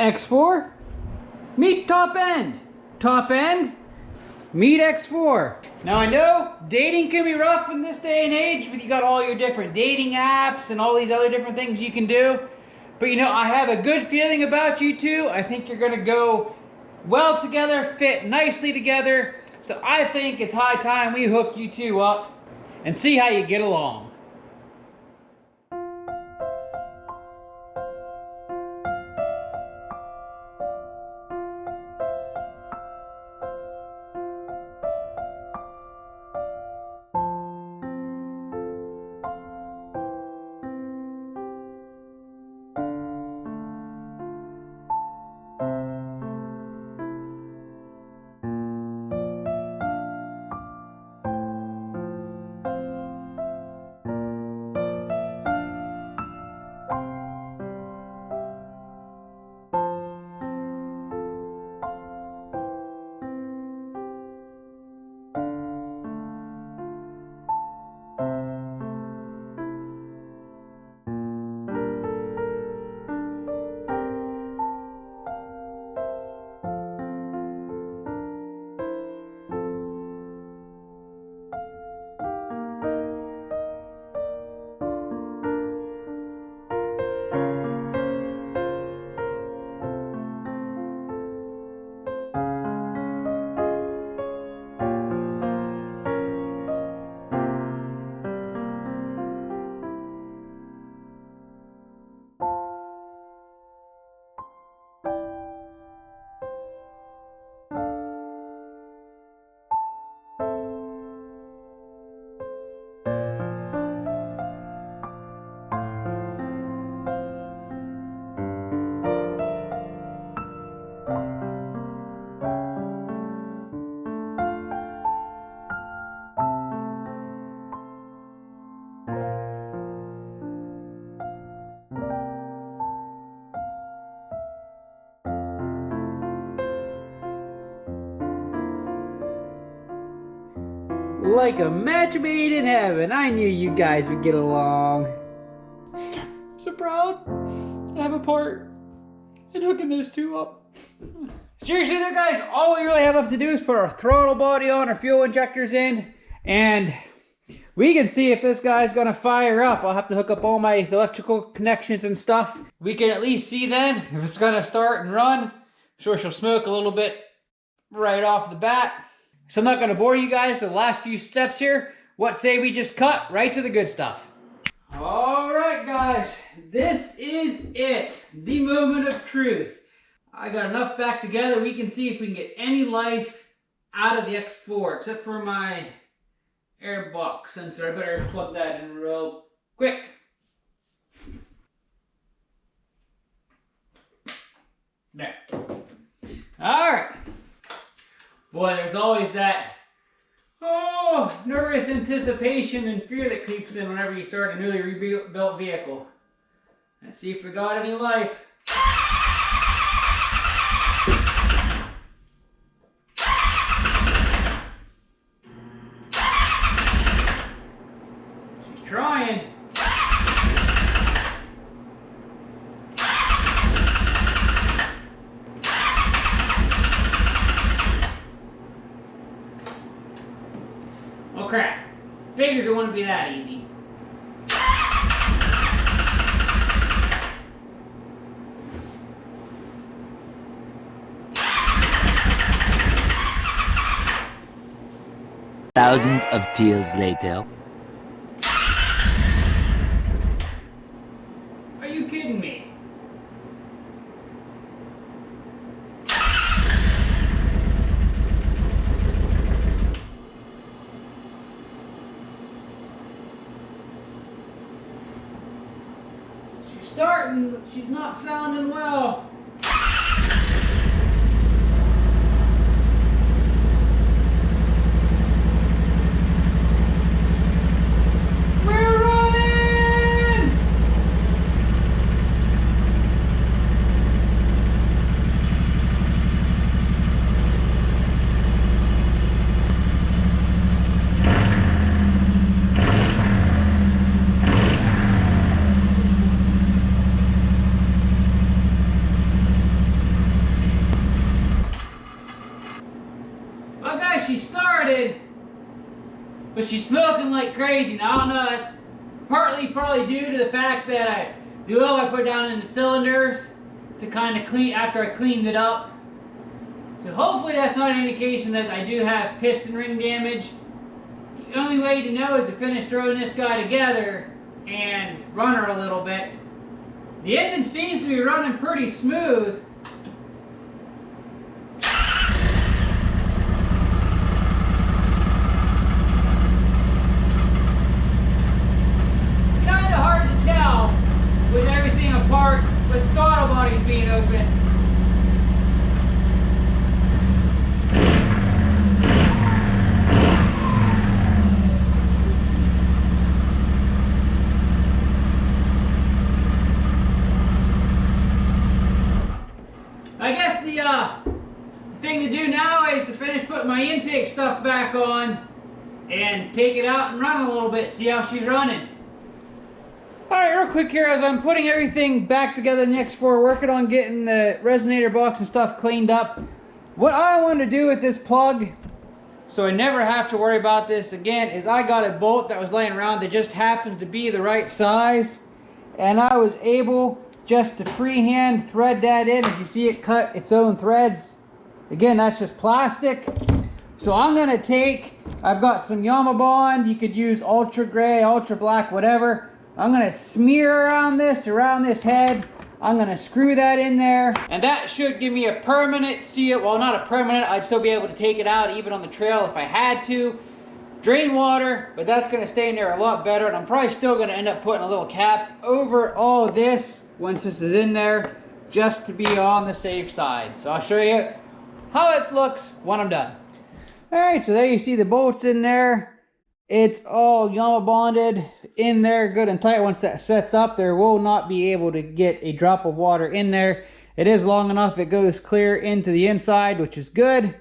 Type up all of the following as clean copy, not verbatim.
X4, meet top end. Top end, meet X4. Now I know dating can be rough in this day and age, but you got all your different dating apps and all these other different things you can do. But you know, I have a good feeling about you two. I think you're gonna go well together, fit nicely together. So I think it's high time we hook you two up and see how you get along. Like a match made in heaven. I knew you guys would get along. So proud to have a part in hooking those two up. Seriously though guys, all we really have left to do is put our throttle body on, our fuel injectors in, and we can see if this guy's gonna fire up. I'll have to hook up all my electrical connections and stuff. We can at least see then if it's gonna start and run. I'm sure she'll smoke a little bit right off the bat. So I'm not going to bore you guys with the last few steps here. What say we just cut right to the good stuff? All right, guys, this is it. The moment of truth. I got enough back together. We can see if we can get any life out of the X4, except for my air box sensor. I better plug that in real quick. There. All right. Boy, there's always that, nervous anticipation and fear that creeps in whenever you start a newly rebuilt vehicle. Let's see if we got any life. She's trying. Oh crap. Figures it wouldn't be that easy. Thousands of tears later. Are you kidding me? She's starting, but she's not sounding well. she started, but she's smoking like crazy. Now, I don't know, that's partly probably due to the fact that the oil I put down in the cylinders to kind of clean after I cleaned it up. So hopefully that's not an indication that I do have piston ring damage. The only way to know is to finish throwing this guy together and run her a little bit. The engine seems to be running pretty smooth. With everything apart, with throttle bodies being open. I guess the thing to do now is to finish putting my intake stuff back on and take it out and run a little bit, see how she's running. Alright, real quick here, as I'm putting everything back together in the X4, working on getting the resonator box and stuff cleaned up. What I want to do with this plug, so I never have to worry about this again, is I got a bolt that was laying around that just happens to be the right size. And I was able just to freehand thread that in. As you see, it cut its own threads. Again, that's just plastic. So I'm going to take, I've got some Yamaha Bond. You could use ultra gray, ultra black, whatever. I'm going to smear around this head. I'm going to screw that in there. And that should give me a permanent seal. Well, not a permanent. I'd still be able to take it out even on the trail if I had to. Drain water, but that's going to stay in there a lot better. And I'm probably still going to end up putting a little cap over all this once this is in there, just to be on the safe side. So I'll show you how it looks when I'm done. All right, so there you see the bolts in there. It's all Yamaha bonded in there good and tight. Once that sets up, there will not be able to get a drop of water in there. It is long enough, it goes clear into the inside, which is good.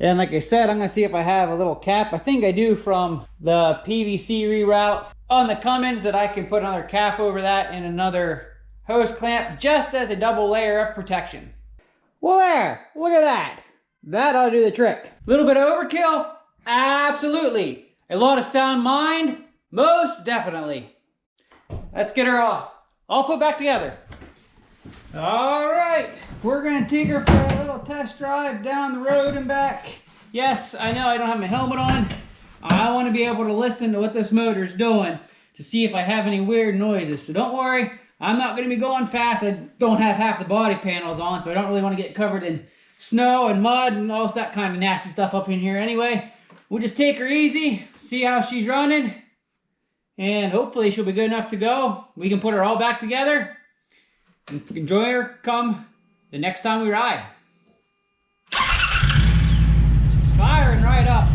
And like I said, I'm going to see if I have a little cap. I think I do from the PVC reroute on the Cummins, that I can put another cap over that and another hose clamp just as a double layer of protection. Well, there, look at that. That ought to do the trick. A little bit of overkill? Absolutely. A lot of sound mind? Most definitely. Let's get her all put back together. All right, we're gonna take her for a little test drive down the road and back. Yes, I know I don't have my helmet on. I want to be able to listen to what this motor's doing to see if I have any weird noises. So don't worry, I'm not gonna be going fast. I don't have half the body panels on, so I don't really want to get covered in snow and mud and all that kind of nasty stuff up in here anyway. We'll just take her easy, see how she's running, and hopefully she'll be good enough to go. We can put her all back together and enjoy her come the next time we ride. She's firing right up.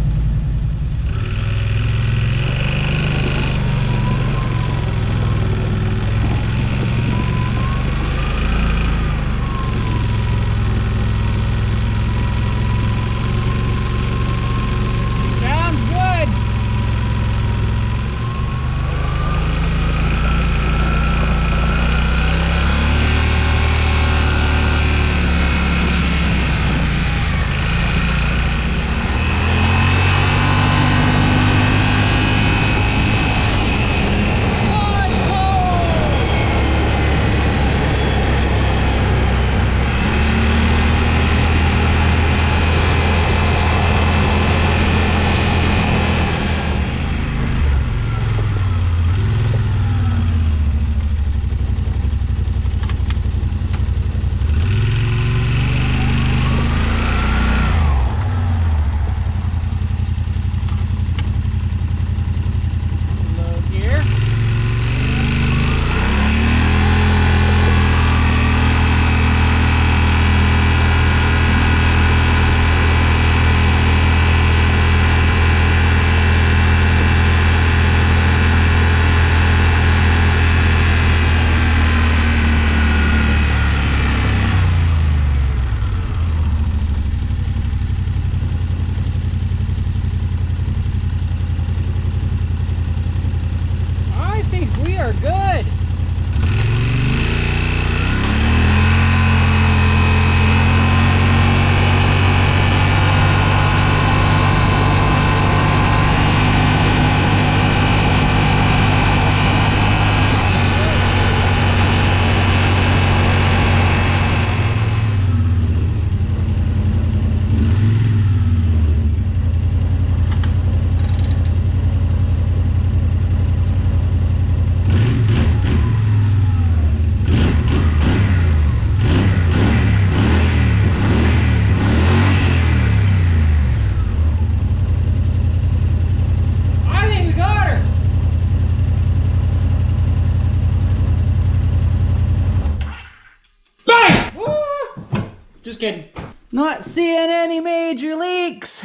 Just kidding. Not seeing any major leaks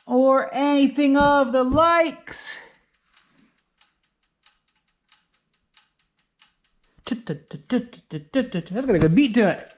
or anything of the likes. That's got a good beat to it.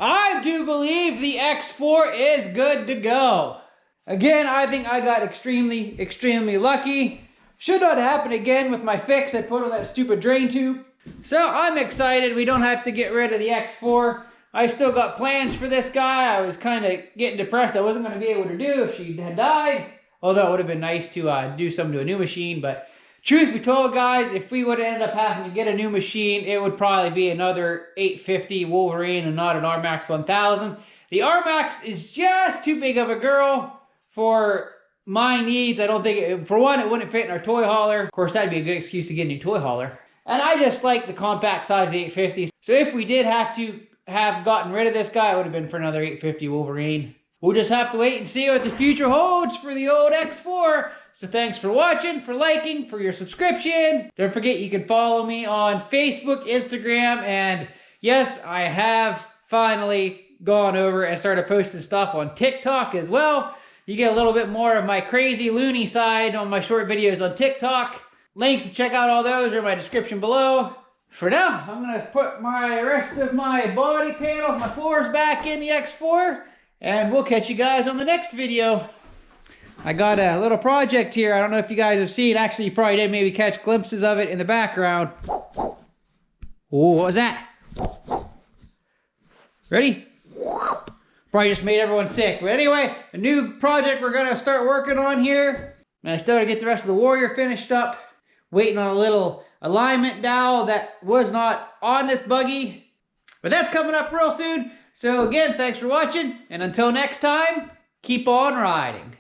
I do believe the X4 is good to go. Again, I think I got extremely lucky. Should not happen again with my fix I put on that stupid drain tube. So I'm excited we don't have to get rid of the X4. I still got plans for this guy. I was kind of getting depressed I wasn't going to be able to do if she had died. Although it would have been nice to do something to a new machine. But truth be told, guys, if we would have ended up having to get a new machine, it would probably be another 850 Wolverine and not an RMAX 1000. The RMAX is just too big of a girl for my needs. I don't think, for one, it wouldn't fit in our toy hauler. Of course, that'd be a good excuse to get a new toy hauler. And I just like the compact size of the 850. So if we did have to have gotten rid of this guy, it would have been for another 850 Wolverine. We'll just have to wait and see what the future holds for the old X4. So thanks for watching, for liking, for your subscription. Don't forget you can follow me on Facebook, Instagram, and yes, I have finally gone over and started posting stuff on TikTok as well. You get a little bit more of my crazy loony side on my short videos on TikTok. Links to check out all those are in my description below. For now, I'm gonna put my rest of my body panels, my floors back in the X4, and we'll catch you guys on the next video. I got a little project here. I don't know if you guys have seen. Actually, you probably did maybe catch glimpses of it in the background. Oh, what was that? Ready? Probably just made everyone sick. But anyway, a new project we're gonna start working on here. And I still gotta get the rest of the Warrior finished up. Waiting on a little alignment dowel that was not on this buggy. But that's coming up real soon. So again, thanks for watching. And until next time, keep on riding.